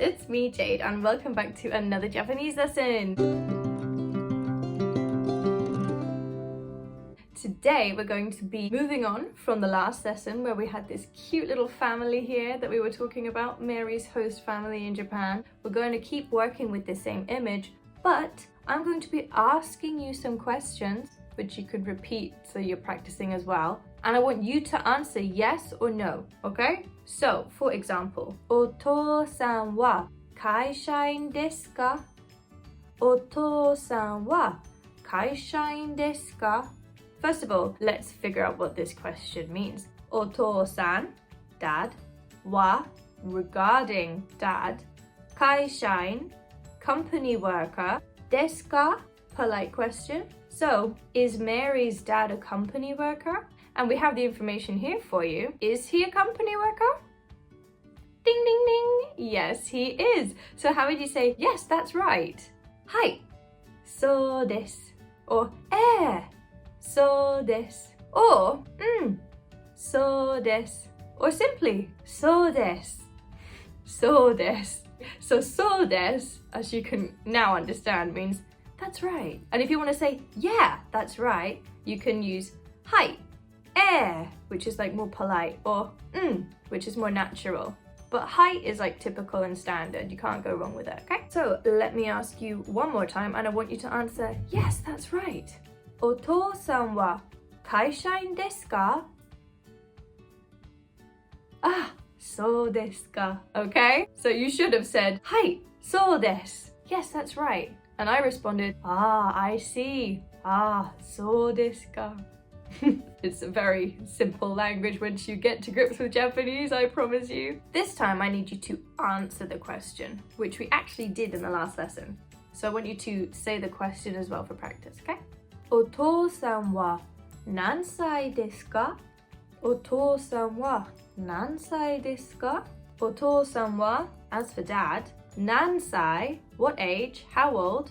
it's me Jade and welcome back to another Japanese lesson. Today we're going to be moving on from the last lesson where we had this cute little family here that we were talking about, Mary's host family in Japan. We're going to keep working with the same image, but I'm going to be asking you some questions which you could repeat so you're practicing as well. And I want you to answer yes or no, okay? So, for example, お父さんは会社員ですか? お父さんは会社員ですか? First of all, let's figure out what this question means. お父さん, dad, は, regarding dad, 会社員, company worker, ですか? Polite question. So, is Mary's dad a company worker? And we have the information here for you. Is he a company worker? Ding, ding, ding. Yes, he is. So how would you say, yes, that's right? はい、そうです. Or, そうです. Or, そうです. Or simply, そうです. そうです. So, そうです, as you can now understand, means that's right. And if you want to say, yeah, that's right, you can use はい、which is like more polite, or which is more natural. But hi is like typical and standard. You can't go wrong with it, okay? So let me ask you one more time and I want you to answer, yes, that's right. お父さんは会社員ですか? Ah, そうですか. Okay? So you should have said, はい、そうです. Yes, that's right. And I responded, I see. そうですか. It's a very simple language once you get to grips with Japanese, I promise you. This time I need you to answer the question, which we actually did in the last lesson. So I want you to say the question as well for practice, okay? お父さんは何歳ですか? お父さんは何歳ですか? お父さんは, as for dad, 何歳, what age, how old,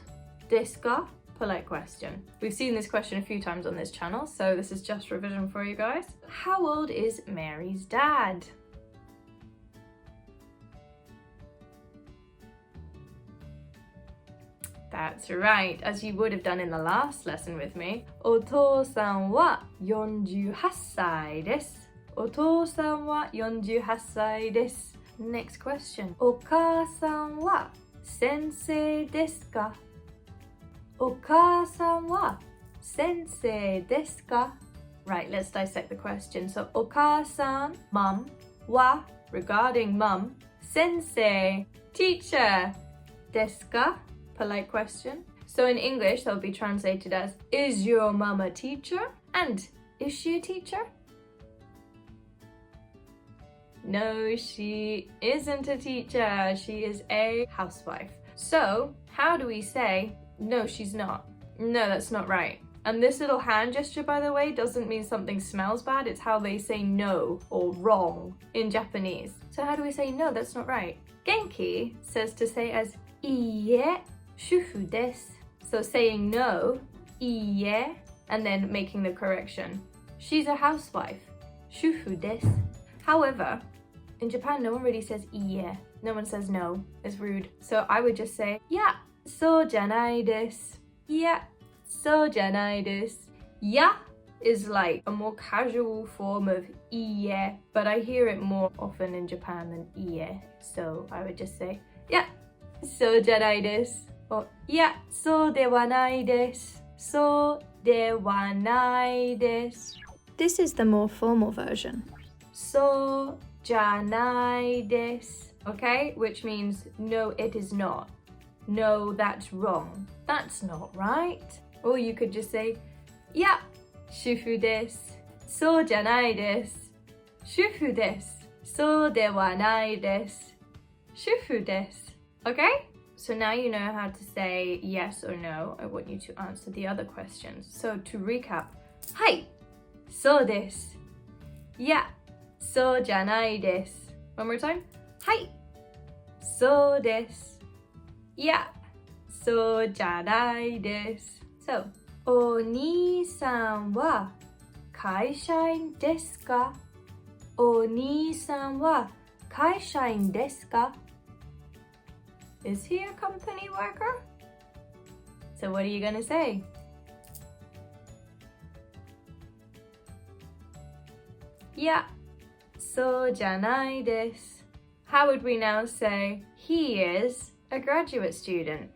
ですか? Polite question. We've seen this question a few times on this channel, so this is just revision for you guys. How old is Mary's dad? That's right, as you would have done in the last lesson with me. お父さんは48歳です。お父さんは48歳です。Next question. お母さんは先生ですか? お母さんは先生ですか? Right, let's dissect the question. So, お母さん, mum, は, regarding mum, 先生, teacher, ですか? Polite question. So in English, that will be translated as, is your mum a teacher? And is she a teacher? No, she isn't a teacher. She is a housewife. So, how do we say, no, she's not? No, that's not right. And this little hand gesture, by the way, doesn't mean something smells bad. It's how they say no or wrong in Japanese. So how do we say no, that's not right? Genki says to say as いいえ、主婦です. So saying no, いいえ, and then making the correction. She's a housewife. 主婦です. However, in Japan, no one really says いいえ. No one says no. It's rude. So I would just say, yeah, そうじゃないです. Yeah, そうじゃないです. Yeah is like a more casual form of いいえ, but I hear it more often in Japan than いいえ. So I would just say, yeah, そうじゃないです. Or, いや、そうではないです. そうではないです. This is the more formal version. そうじゃないです. Okay? Which means, no, it is not. No, that's wrong. That's not right. Or you could just say, いや、主婦です. そうじゃないです. 主婦です. そうではないです. 主婦です. Okay? So now you know how to say yes or no. I want you to answer the other questions. So to recap, はい、そうです。いや、そうじゃないです. One more time. はい、そうです。いや、そうじゃないです. So, お兄さんは会社員ですか? お兄さんは会社員ですか? Is he a company worker? So what are you gonna say? Yeah, そうじゃないです. How would we now say he is a graduate student?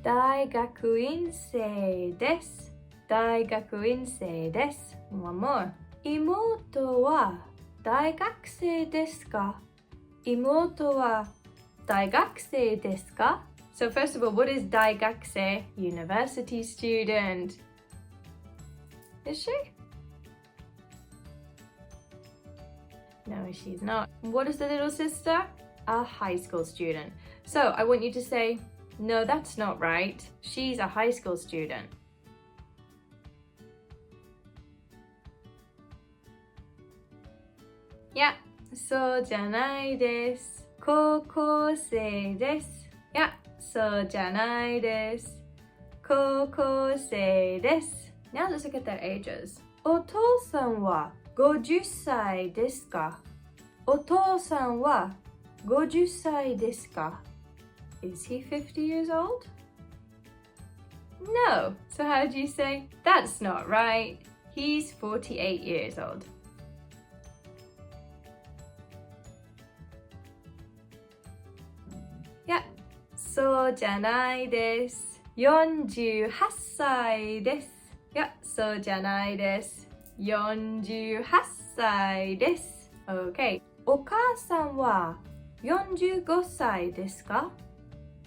大学院生です。大学院生です。One more. 妹は大学生ですか？妹は大学生ですか? So first of all, what is 大学生? University student. Is she? No, she's not. What is the little sister? A high school student. So I want you to say, no, that's not right. She's a high school student. Yeah, そうじゃないです。高校生です。Yeah, そうじゃないです。高校生です。Now let's look at their ages. お父さんは50歳ですか？お父さんは50歳ですか？ Is he 50 years old? No. So how do you say, that's not right? He's 48 years old. Yeah. そうじゃないです。48歳です。いや、そうじゃないです。48歳です。Okay. お母さんは45歳ですか？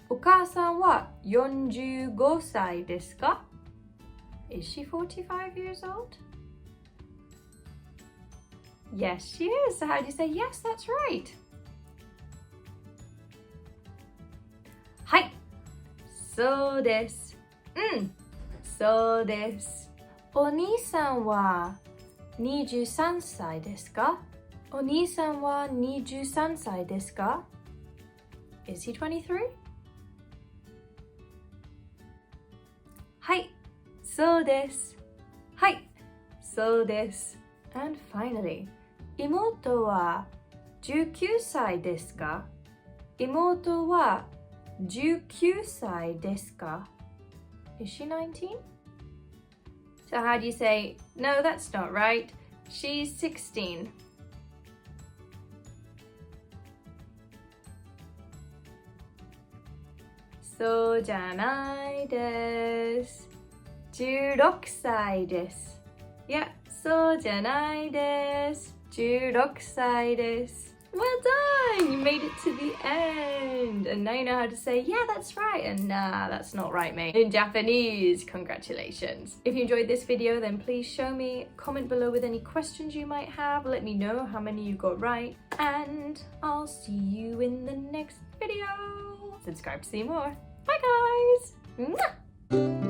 お母さんは45歳ですか？ Is she 45 years old? Yes, she is. So how do you say, yes, that's right? はい。そうです。そうです。お兄さんは23歳ですか？お兄さんは23歳ですか？ Is he 23? はい、そうです。はい、そうです。And finally, 妹は19歳ですか？妹は19歳ですか？ Is she 19? So how do you say, no, that's not right. She's 16. そうじゃないです。16歳です。いや、そうじゃないです。16歳です。Well done! You made it to the end. And now you know how to say, yeah, that's right. And nah, that's not right, mate. In Japanese. Congratulations. If you enjoyed this video, then please show me. Comment below with any questions you might have. Let me know how many you got right. And I'll see you in the next video. Subscribe to see more. Bye, guys. Mwah!